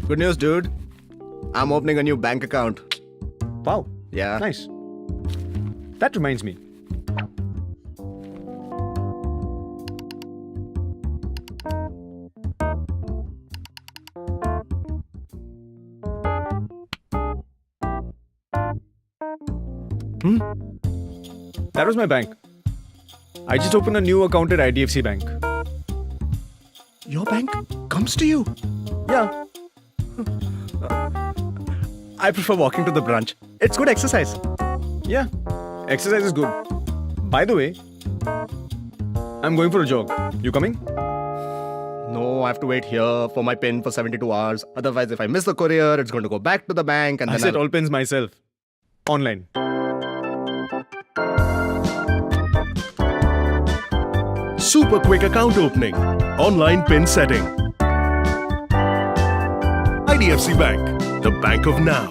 Good news, dude. I'm opening a new bank account. Wow. Yeah. Nice. That reminds me. That was my bank. I just opened a new account at IDFC Bank. Your bank comes to you. Yeah. I prefer walking to the branch. It's good exercise. Yeah. Exercise is good. By the way, I'm going for a jog. You coming? No, I have to wait here for my pin for 72 hours. Otherwise, if I miss the courier, it's going to go back to the bank and I then set I'll... all pins myself. Online. Super quick account opening. Online PIN setting. IDFC Bank, the bank of now.